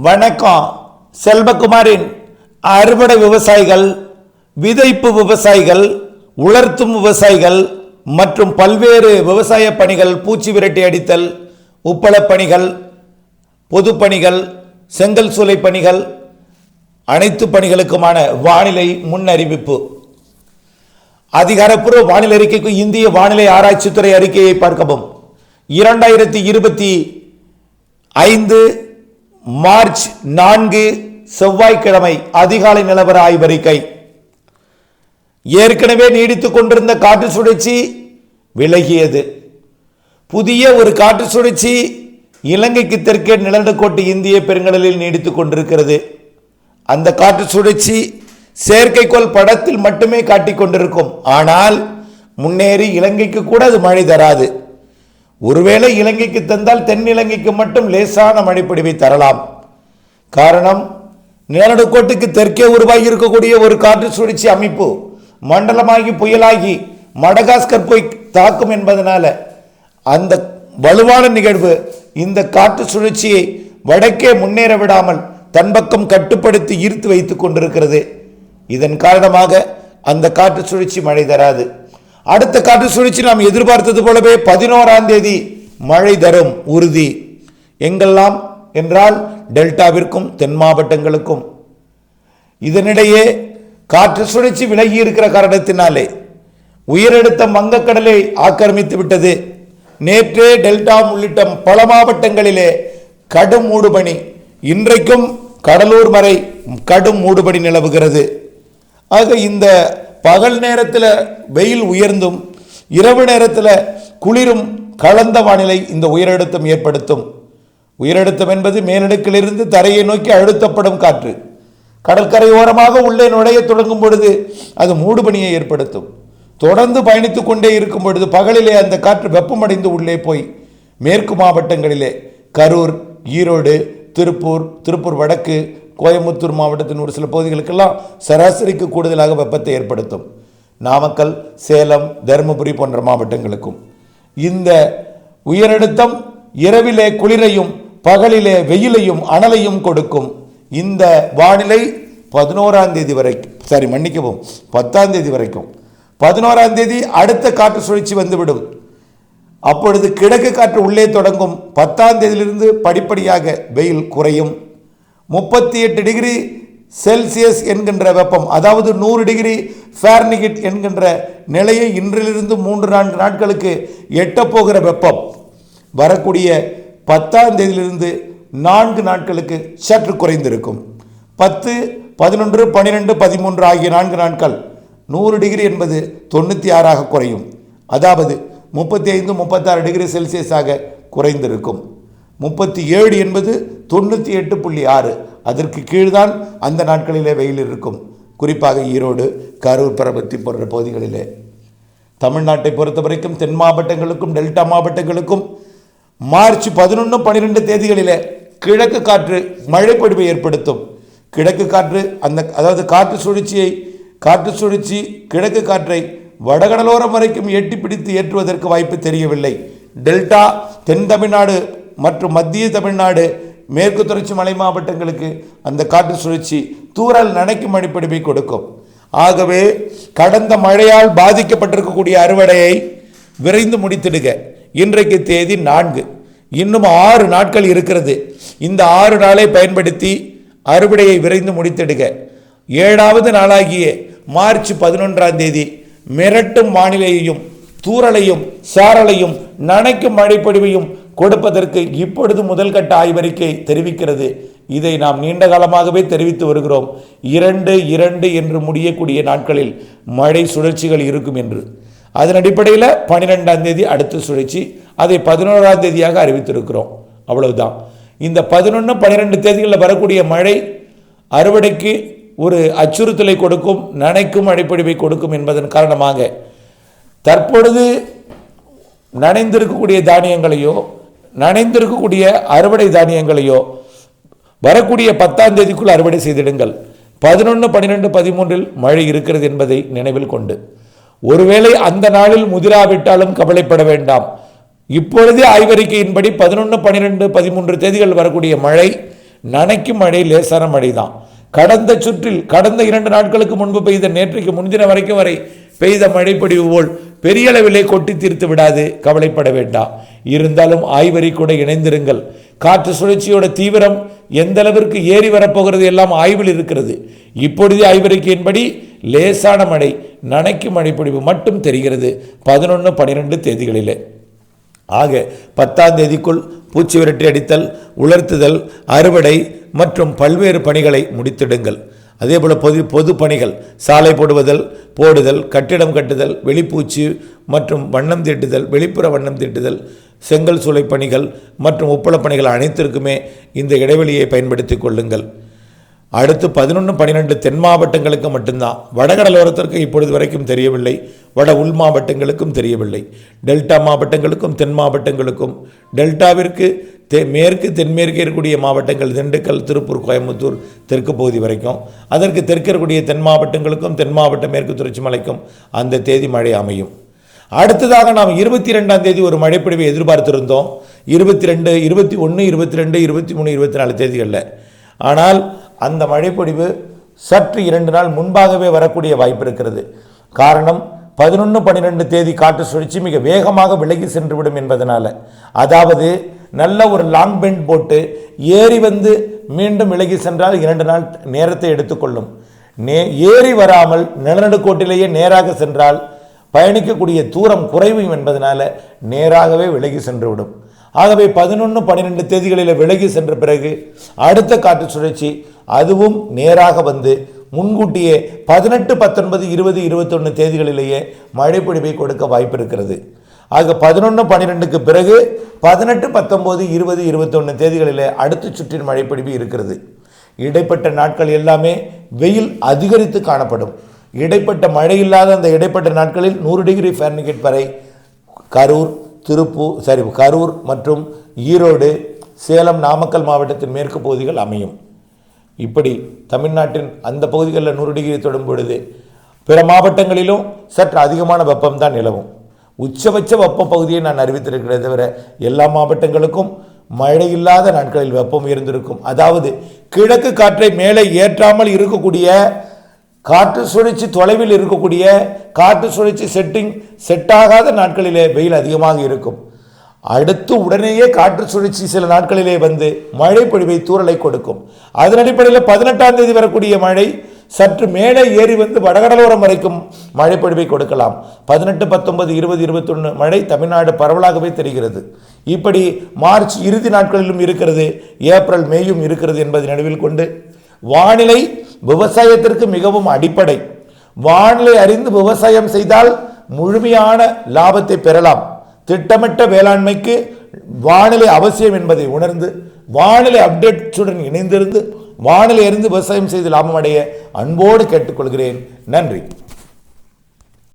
வணக்கம். செல்வகுமாரின் அறுவடை விவசாயிகள், விதைப்பு விவசாயிகள், உலர்த்தும் விவசாயிகள் மற்றும் பல்வேறு விவசாய பணிகள், பூச்சி விரட்டி அடித்தல், உப்பளப் பணிகள், பொது பணிகள், செங்கல் சூளை பணிகள், அனைத்து பணிகளுக்குமான வானிலை முன்னறிவிப்பு. அதிகாரப்பூர்வ வானிலை அறிக்கைக்கு இந்திய வானிலை ஆராய்ச்சித்துறை அறிக்கையை பார்க்கவும். 2025 மார்ச் 4 செவ்வாய்க்கிழமை அதிகாலை நிலவர ஆய்வறிக்கை. ஏற்கனவே நீடித்துக் கொண்டிருந்த காற்று சுழற்சி விலகியது. புதிய ஒரு காற்று சுழற்சி இலங்கைக்கு தெற்கே நிலநடுக்கோட்டு இந்திய பெருங்கடலில் நீடித்துக் கொண்டிருக்கிறது. அந்த காற்று சுழற்சி செயற்கைக்கோள் படத்தில் மட்டுமே காட்டிக் கொண்டிருக்கும். ஆனால் முன்னேறி இலங்கைக்கு கூட அது மழை தராது. ஒருவேளை இலங்கைக்கு தந்தால் தென் இலங்கைக்கு மட்டும் லேசான மழைப்பொழிவை தரலாம். காரணம், நிலநடுக்கோட்டுக்கு தெற்கே உருவாகி இருக்கக்கூடிய ஒரு காற்று சுழற்சி அமைப்பு மண்டலமாகி புயலாகி மடகாஸ்கர் போய் தாக்கும் என்பதனால அந்த வலுவான நிகழ்வு இந்த காற்று சுழற்சியை வடக்கே முன்னேற விடாமல் தன் பக்கம் கட்டுப்படுத்தி ஈர்த்து வைத்துக் கொண்டிருக்கிறது. இதன் காரணமாக அந்த காற்று சுழற்சி மழை தராது. அடுத்த காற்று சுழற்சி நாம் எதிர்பார்த்தது போலவே 11ஆம் தேதி மழை தரும் உறுதி. எங்கெல்லாம் என்றால் டெல்டாவிற்கும் தென் மாவட்டங்களுக்கும். இதனிடையே காற்று சுழற்சி விலகி இருக்கிற காரணத்தினாலே உயரழுத்தம் வங்கக்கடலை ஆக்கிரமித்து விட்டது. நேற்றே டெல்டா உள்ளிட்ட பல மாவட்டங்களிலே கடும் மூடுபனி, இன்றைக்கும் கடலூர் வரை கடும் மூடுபனி நிலவுகிறது. ஆக இந்த பகல் நேரத்தில் வெயில் உயர்ந்தும் இரவு நேரத்தில் குளிரும் கலந்த வானிலை இந்த உயரழுத்தம் ஏற்படுத்தும். உயரழுத்தம் என்பது மேலடுக்கிலிருந்து தரையை நோக்கி அழுத்தப்படும் காற்று. கடற்கரை ஓரமாக உள்ளே நுழைய தொடங்கும் பொழுது அது மூடுபனியை ஏற்படுத்தும். தொடர்ந்து பயணித்துக் கொண்டே இருக்கும் பொழுது பகலிலே அந்த காற்று வெப்பமடைந்து உள்ளே போய் மேற்கு மாவட்டங்களிலே கரூர், ஈரோடு, திருப்பூர் வடக்கு, கோயம்புத்தூர் மாவட்டத்தின் ஒரு சில பகுதிகளுக்கெல்லாம் சராசரிக்கு கூடுதலாக வெப்பத்தை ஏற்படுத்தும். நாமக்கல், சேலம், தருமபுரி போன்ற மாவட்டங்களுக்கும் இந்த உயரழுத்தம் இரவிலே குளிரையும் பகலிலே வெயிலையும் அனலையும் கொடுக்கும். இந்த வானிலை 11ஆம் தேதி வரைக்கும், 10ஆம் தேதி வரைக்கும். 11ஆம் தேதி அடுத்த காற்று சுழற்சி வந்துவிடும். அப்பொழுது கிழக்கு காற்று உள்ளே தொடங்கும். 10ஆம் தேதியிலிருந்து படிப்படியாக வெயில் குறையும். 38 டிகிரி செல்சியஸ் என்கின்ற வெப்பம், அதாவது 100 டிகிரி ஃபாரன்ஹீட் என்கின்ற நிலையை இன்றிலிருந்து 3-4 நாட்களுக்கு எட்டப்போகிற வெப்பம் வரக்கூடிய 10ஆம் தேதியிலிருந்து 4 நாட்களுக்கு சற்று குறைந்திருக்கும். 10, 11, 12, 13 ஆகிய 4 நாட்கள் 100 டிகிரி என்பது 96ஆக குறையும். அதாவது 35, 36 டிகிரி செல்சியஸாக குறைந்திருக்கும். 37 என்பது 98.6, அதற்கு கீழ்தான் அந்த நாட்களிலே வெயில் இருக்கும். குறிப்பாக ஈரோடு, கரூர், பரபத்தி போன்ற பகுதிகளிலே. தமிழ்நாட்டை பொறுத்த வரைக்கும் தென் மாவட்டங்களுக்கும் டெல்டா மாவட்டங்களுக்கும் மார்ச் 11, 12 தேதிகளிலே கிழக்கு காற்று மழை பொழிவை ஏற்படுத்தும். கிழக்கு காற்று அதாவது காற்று சுழற்சி கிழக்கு காற்றை வடகடலோரம் வரைக்கும் எட்டி பிடித்து ஏற்றுவதற்கு வாய்ப்பு தெரியவில்லை. டெல்டா, தென் தமிழ்நாடு மற்றும் மத்திய தமிழ்நாடு, மேற்கு தொடர்ச்சி மலை மாவட்டங்களுக்கு அந்த காற்று சுழற்சி தூறல் நனைக்கும் மழைப்பொழிவை கொடுக்கும். ஆகவே கடந்த மழையால் பாதிக்கப்பட்டிருக்கக்கூடிய அறுவடையை விரைந்து முடித்திடுக. இன்றைக்கு தேதி 4, இன்னும் 6 நாட்கள் இருக்கிறது. இந்த 6 நாளை பயன்படுத்தி அறுவடையை விரைந்து முடித்திடுக. 7வது நாளாகிய மார்ச் 11ஆம் தேதி மிரட்டும் வானிலையையும் தூறலையும் சாரலையும் நனைக்கும் மழைப்பொழிவையும் கொடுப்பதற்கு இப்பொழுது முதல் கட்ட ஆய்வறிக்கை தெரிவிக்கிறது. இதை நாம் நீண்ட காலமாகவே தெரிவித்து வருகிறோம். 2 என்று முடியக்கூடிய நாட்களில் மழை சுழற்சிகள் இருக்கும் என்று. அதன் அடிப்படையில் 12ஆம் தேதி அடுத்த சுழற்சி, அதை 11ஆம் தேதியாக அறிவித்திருக்கிறோம். அவ்வளவுதான். இந்த 11, 12 தேதிகளில் வரக்கூடிய மழை அறுவடைக்கு ஒரு அச்சுறுத்தலை கொடுக்கும், நனைக்கும் மழைப்பொழிவை கொடுக்கும் என்பதன் காரணமாக தற்பொழுது நனைந்திருக்கக்கூடிய தானியங்களையோ நனைந்திருக்கக்கூடிய அறுவடை தானியங்களையோ வரக்கூடிய 10ஆம் தேதிக்குள் அறுவடை செய்திடுங்கள். 11, 12, 13 மழை இருக்கிறது என்பதை நினைவில் கொண்டு, ஒருவேளை அந்த நாளில் முதிராவிட்டாலும் கவலைப்பட வேண்டாம். இப்பொழுதே ஆய்வறிக்கையின்படி 11, 12, 13 தேதிகள் வரக்கூடிய மழை நனைக்கும் மழை லேசான மழை தான். கடந்த சுற்றில் கடந்த 2 நாட்களுக்கு முன்பு பெய்த, நேற்றைக்கு முன்தின வரைக்கும் வரை பெய்த மழைப்பொழிவு போல் பெரிய அளவிலே கொட்டி தீர்த்து விடாது, கவலைப்பட வேண்டாம். இருந்தாலும் ஆய்வறி கூட இணைந்திருங்கள். காற்று சுழற்சியோட தீவிரம் எந்த அளவிற்கு ஏறி வரப்போகிறது எல்லாம் ஆய்வில் இருக்கிறது. இப்பொழுதே ஆய்வறிக்கையின்படி லேசான மழை, நனைக்கும் மழைப்பொழிவு மட்டும் தெரிகிறது 11, 12 தேதிகளிலே. ஆக 10ஆம் தேதிக்குள் பூச்சி விரட்டி அடித்தல், உலர்த்துதல், அறுவடை மற்றும் பல்வேறு பணிகளை முடித்திடுங்கள். அதேபோல் பொது பணிகள், சாலை போடுதல், கட்டிடம் கட்டுதல், வெளிப்பூச்சி மற்றும் வண்ணம் தீட்டுதல், வெளிப்புற வண்ணம் தீட்டுதல், செங்கல் சூளை பணிகள் மற்றும் உப்பள பணிகள் அனைத்திற்குமே இந்த இடைவெளியை பயன்படுத்தி கொள்ளுங்கள். அடுத்து 11, 12 தென் மாவட்டங்களுக்கு மட்டும்தான். வடகடலோரத்திற்கு இப்பொழுது வரைக்கும் தெரியவில்லை, வட உள் மாவட்டங்களுக்கும் தெரியவில்லை. டெல்டா மாவட்டங்களுக்கும் தென் மாவட்டங்களுக்கும், டெல்டாவிற்கு மேற்கு தென்மேற்கே இருக்கக்கூடிய மாவட்டங்கள் திண்டுக்கல், திருப்பூர், கோயம்புத்தூர் தெற்கு பகுதி வரைக்கும், அதற்கு தெற்கு இருக்கக்கூடிய தென் மாவட்டங்களுக்கும் தென் மாவட்ட மேற்கு தொடர்ச்சி மலைக்கும் அந்த தேதி மழை அமையும். அடுத்ததாக நாம் 22ஆம் தேதி ஒரு மழைப்பொழிவை எதிர்பார்த்திருந்தோம். 22, 21, 22, 23, 24 தேதிகளில். ஆனால் அந்த மழைப்பொழிவு சற்று 2 நாள் முன்பாகவே வரக்கூடிய வாய்ப்பு இருக்கிறது. காரணம், 11, 12 தேதி காற்று சுழற்சி மிக வேகமாக விலகி சென்றுவிடும் என்பதனால. அதாவது நல்ல ஒரு லாங் பெண்ட் போட்டு ஏறி வந்து மீண்டும் விலகி சென்றால் 2 நாள் நேரத்தை எடுத்துக்கொள்ளும். ஏறி வராமல் நிலநடுக்கோட்டிலேயே நேராக சென்றால் பயணிக்கக்கூடிய தூரம் குறைவும் என்பதனால நேராகவே விலகி சென்றுவிடும். ஆகவே 11, 12 தேதிகளில் விலகி சென்ற பிறகு அடுத்த காற்று சுழற்சி அதுவும் நேராக வந்து முன்கூட்டியே 18, 19, 20, 21 தேதிகளிலேயே மழைப்பொழிவை கொடுக்க வாய்ப்பு இருக்கிறது. ஆக 11, 12க்கு பிறகு 18, 19, 20, 21 தேதிகளிலே அடுத்த சுற்றின் மழைப்பொழிவு இருக்கிறது. இடைப்பட்ட நாட்கள் எல்லாமே வெயில் அதிகரித்து காணப்படும். இடைப்பட்ட மழை இல்லாத அந்த இடைப்பட்ட நாட்களில் 100 டிகிரி ஃபாரன்ஹீட் வரை கரூர் மற்றும் ஈரோடு, சேலம், நாமக்கல் மாவட்டத்தின் மேற்கு பகுதிகள் அமையும். இப்படி தமிழ்நாட்டின் அந்த பகுதிகளில் 100 டிகிரி தொடும் பொழுது பிற மாவட்டங்களிலும் சற்று அதிகமான வெப்பம்தான் நிலவும். உச்சபட்ச வெப்ப பகுதியை நான் அறிவித்திருக்கிறேன் தவிர எல்லா மாவட்டங்களுக்கும் மழை இல்லாத நாட்களில் வெப்பம் இருந்திருக்கும். அதாவது கிழக்கு காற்றை மேலே ஏற்றாமல் இருக்கக்கூடிய, காற்று சுழற்சி தொலைவில் இருக்கக்கூடிய, காற்று சுழற்சி செட்டாகாத நாட்களிலே வெயில் அதிகமாக இருக்கும். அடுத்து உடனேயே காற்று சுழற்சி சில நாட்களிலே வந்து மழை பொழிவை தூறலை கொடுக்கும். அதன் அடிப்படையில் 18ஆம் தேதி வரக்கூடிய மழை சற்று மேலே ஏறி வந்து வடகடலோரம் வரைக்கும் மழை பொழிவை கொடுக்கலாம். 18, 19, 20, 21 மழை தமிழ்நாடு பரவலாகவே தெரிகிறது. இப்படி மார்ச் இறுதி நாட்களிலும் இருக்கிறது, ஏப்ரல், மேயும் இருக்கிறது என்பதை நினைவில் கொண்டு, வானிலை விவசாயத்திற்கு மிகவும் அடிப்படை. வானிலை அறிந்து விவசாயம் செய்தால் முழுமையான லாபத்தை பெறலாம். திட்டமிட்ட வேளாண்மைக்கு வானிலை அவசியம் என்பதை உணர்ந்து வானிலை அப்டேட்ஸுடன் இணைந்திருந்து வானிலை அறிந்து விவசாயம் செய்து லாபம் அடைய அன்போடு கேட்டுக்கொள்கிறேன். நன்றி.